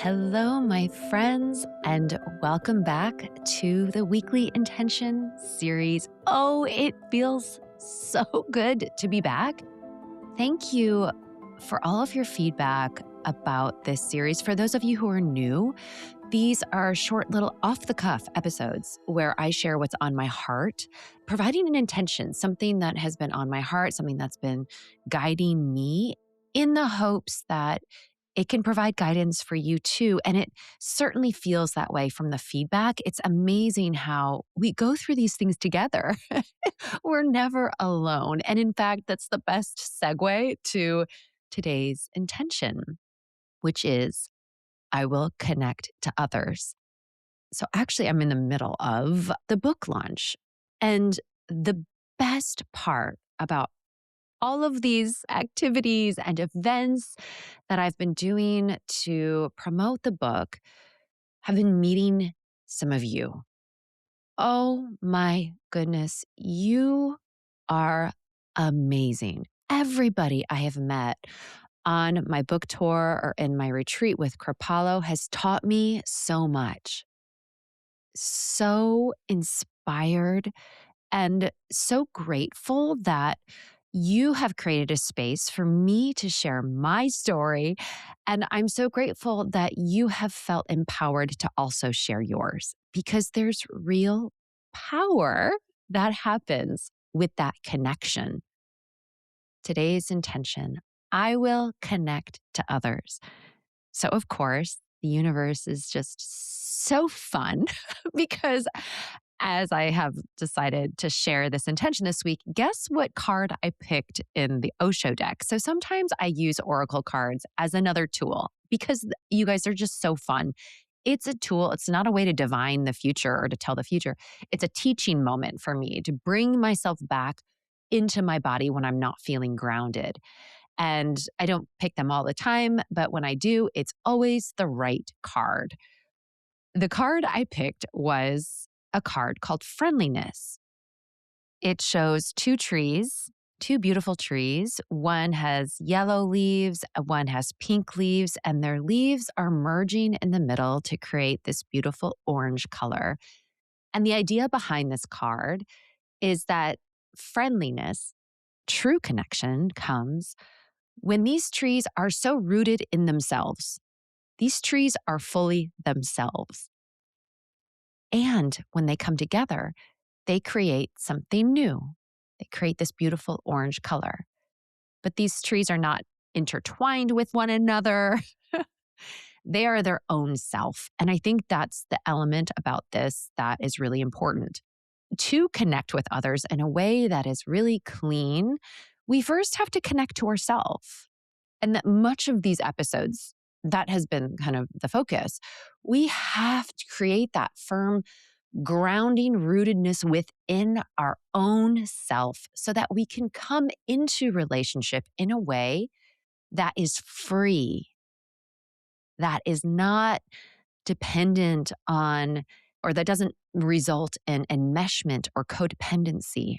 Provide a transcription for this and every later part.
Hello, my friends, and welcome back to the Weekly Intention series. Oh, it feels so good to be back. Thank you for all of your feedback about this series. For those of you who are new, these are short little off-the-cuff episodes where I share what's on my heart, providing an intention, something that has been on my heart, something that's been guiding me in the hopes that it can provide guidance for you too. And it certainly feels that way from the feedback. It's amazing how we go through these things together. We're never alone. And in fact, that's the best segue to today's intention, which is I will connect to others. So actually, I'm in the middle of the book launch. And the best part about all of these activities and events that I've been doing to promote the book have been meeting some of you. Oh my goodness, you are amazing. Everybody I have met on my book tour or in my retreat with Kripalu has taught me so much. So inspired and so grateful that you have created a space for me to share my story. And I'm so grateful that you have felt empowered to also share yours because there's real power that happens with that connection. Today's intention, I will connect to others. So, of course, the universe is just so fun because as I have decided to share this intention this week, guess what card I picked in the Osho deck? So sometimes I use oracle cards as another tool because you guys are just so fun. It's a tool. It's not a way to divine the future or to tell the future. It's a teaching moment for me to bring myself back into my body when I'm not feeling grounded. And I don't pick them all the time, but when I do, it's always the right card. The card I picked was a card called Friendliness. It shows two trees, two beautiful trees. One has yellow leaves, one has pink leaves, and their leaves are merging in the middle to create this beautiful orange color. And the idea behind this card is that friendliness, true connection, comes when these trees are so rooted in themselves. These trees are fully themselves. And when they come together, they create something new. They create this beautiful orange color. But these trees are not intertwined with one another. They are their own self. And I think that's the element about this that is really important. To connect with others in a way that is really clean, we first have to connect to ourselves. And that much of these episodes, that has been kind of the focus. We have to create that firm grounding rootedness within our own self so that we can come into relationship in a way that is free, that is not dependent on, or that doesn't result in enmeshment or codependency.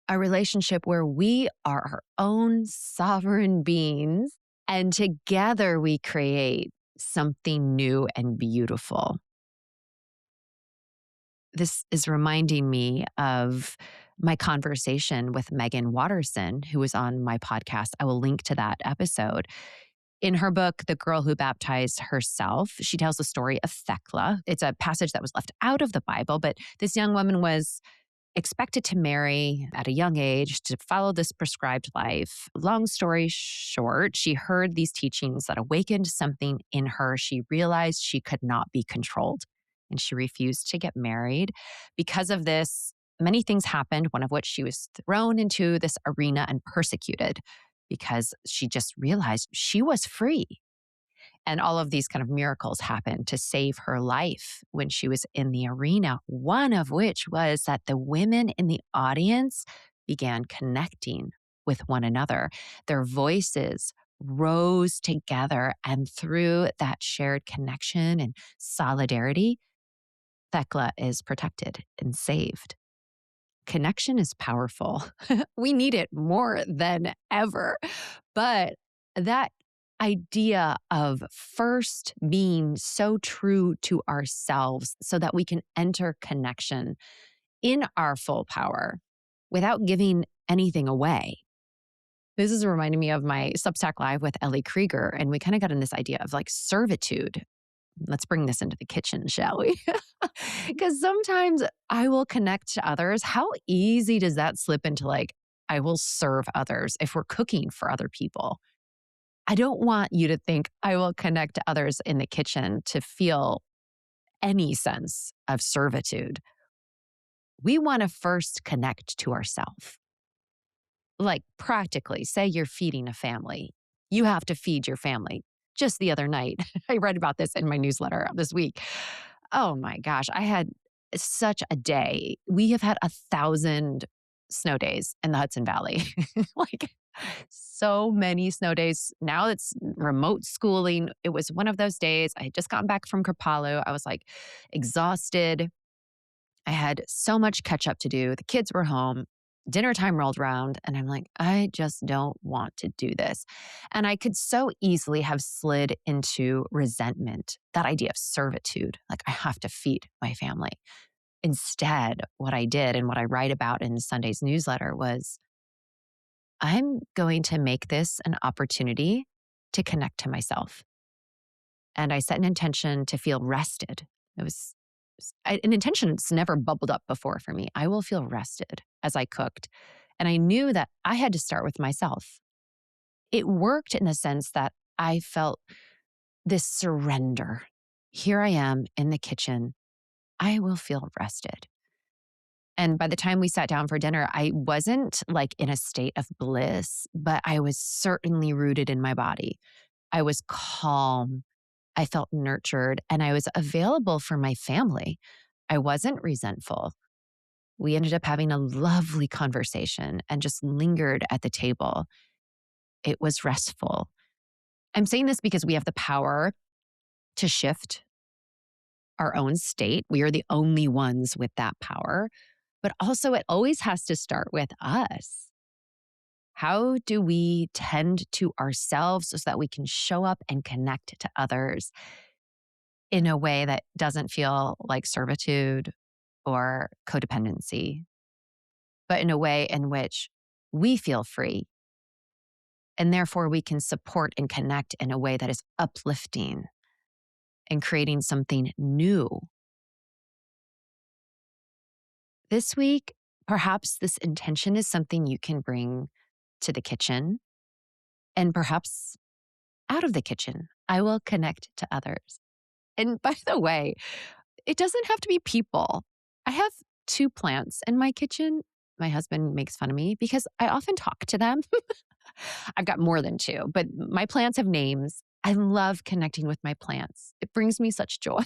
A relationship where we are our own sovereign beings and together we create something new and beautiful. This is reminding me of my conversation with Megan Watterson, who was on my podcast. I will link to that episode. In her book, The Girl Who Baptized Herself, she tells the story of Thecla. It's a passage that was left out of the Bible, but this young woman was expected to marry at a young age to follow this prescribed life. Long story short, she heard these teachings that awakened something in her. She realized she could not be controlled and she refused to get married. Because of this, many things happened, one of which she was thrown into this arena and persecuted because she just realized she was free. And all of these kind of miracles happened to save her life when she was in the arena, one of which was that the women in the audience began connecting with one another. Their voices rose together, and through that shared connection and solidarity, Thecla is protected and saved. Connection is powerful. We need it more than ever. But that idea of first being so true to ourselves so that we can enter connection in our full power without giving anything away. This is reminding me of my Substack Live with Ellie Krieger, and we kind of got in this idea of like servitude. Let's bring this into the kitchen, shall we? Because sometimes I will connect to others. How easy does that slip into like, I will serve others if we're cooking for other people? I don't want you to think I will connect to others in the kitchen to feel any sense of servitude. We want to first connect to ourselves. Like practically, say you're feeding a family. You have to feed your family. Just the other night, I read about this in my newsletter this week. Oh my gosh, I had such a day. We have had 1,000 snow days in the Hudson Valley. Like so many snow days. Now it's remote schooling. It was one of those days. I had just gotten back from Kripalu. I was like exhausted. I had so much catch up to do. The kids were home. Dinner time rolled around, and I'm like, I just don't want to do this. And I could so easily have slid into resentment, that idea of servitude, like I have to feed my family. Instead, what I did and what I write about in Sunday's newsletter was I'm going to make this an opportunity to connect to myself. And I set an intention to feel rested. It was an intention that's never bubbled up before for me. I will feel rested as I cooked. And I knew that I had to start with myself. It worked in the sense that I felt this surrender. Here I am in the kitchen. I will feel rested. And by the time we sat down for dinner, I wasn't like in a state of bliss, but I was certainly rooted in my body. I was calm. I felt nurtured and I was available for my family. I wasn't resentful. We ended up having a lovely conversation and just lingered at the table. It was restful. I'm saying this because we have the power to shift our own state. We are the only ones with that power. But also, it always has to start with us. How do we tend to ourselves so that we can show up and connect to others in a way that doesn't feel like servitude or codependency, but in a way in which we feel free and therefore we can support and connect in a way that is uplifting and creating something new. This week, perhaps this intention is something you can bring to the kitchen and perhaps out of the kitchen. I will connect to others. And by the way, it doesn't have to be people. I have 2 plants in my kitchen. My husband makes fun of me because I often talk to them. I've got more than 2, but my plants have names. I love connecting with my plants. It brings me such joy.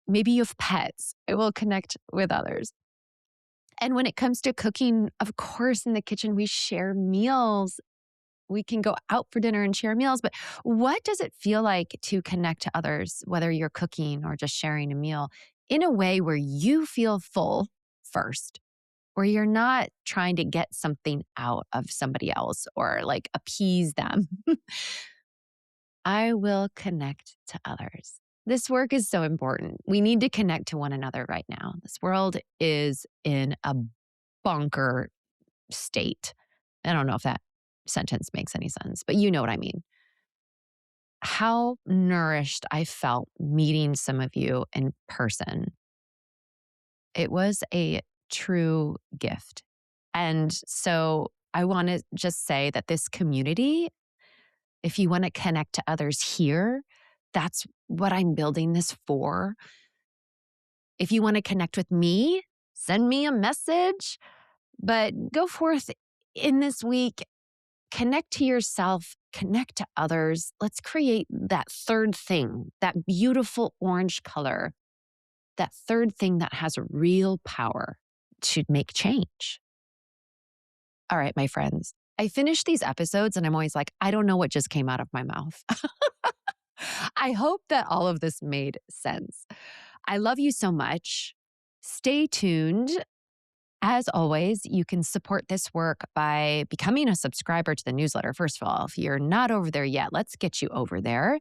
Maybe you have pets. It will connect with others. And when it comes to cooking, of course, in the kitchen, we share meals. We can go out for dinner and share meals, but what does it feel like to connect to others, whether you're cooking or just sharing a meal, in a way where you feel full first, where you're not trying to get something out of somebody else or like appease them? I will connect to others. This work is so important. We need to connect to one another right now. This world is in a bunker state. I don't know if that sentence makes any sense, but you know what I mean. How nourished I felt meeting some of you in person. It was a true gift. And so I want to just say that this community, if you want to connect to others here, that's what I'm building this for. If you want to connect with me, send me a message, but go forth in this week. Connect to yourself, connect to others. Let's create that third thing, that beautiful orange color, that third thing that has real power to make change. All right, my friends, I finish these episodes and I'm always like, I don't know what just came out of my mouth. I hope that all of this made sense. I love you so much. Stay tuned. As always, you can support this work by becoming a subscriber to the newsletter. First of all, if you're not over there yet, let's get you over there.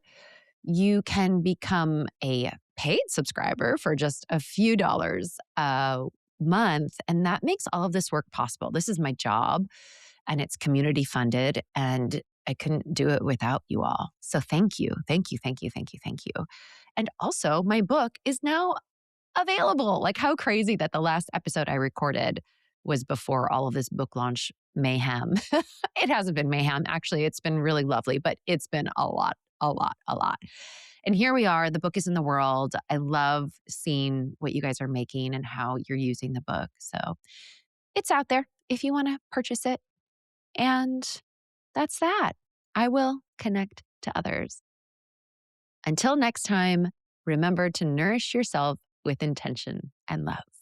You can become a paid subscriber for just a few dollars a month. And that makes all of this work possible. This is my job and it's community funded. And I couldn't do it without you all. So thank you. Thank you. Thank you. Thank you. Thank you. And also, my book is now available. Like, how crazy that the last episode I recorded was before all of this book launch mayhem. It hasn't been mayhem. Actually, it's been really lovely, but it's been a lot, a lot, a lot. And here we are. The book is in the world. I love seeing what you guys are making and how you're using the book. So it's out there if you want to purchase it. And that's that. I will connect to others. Until next time, remember to nourish yourself with intention and love.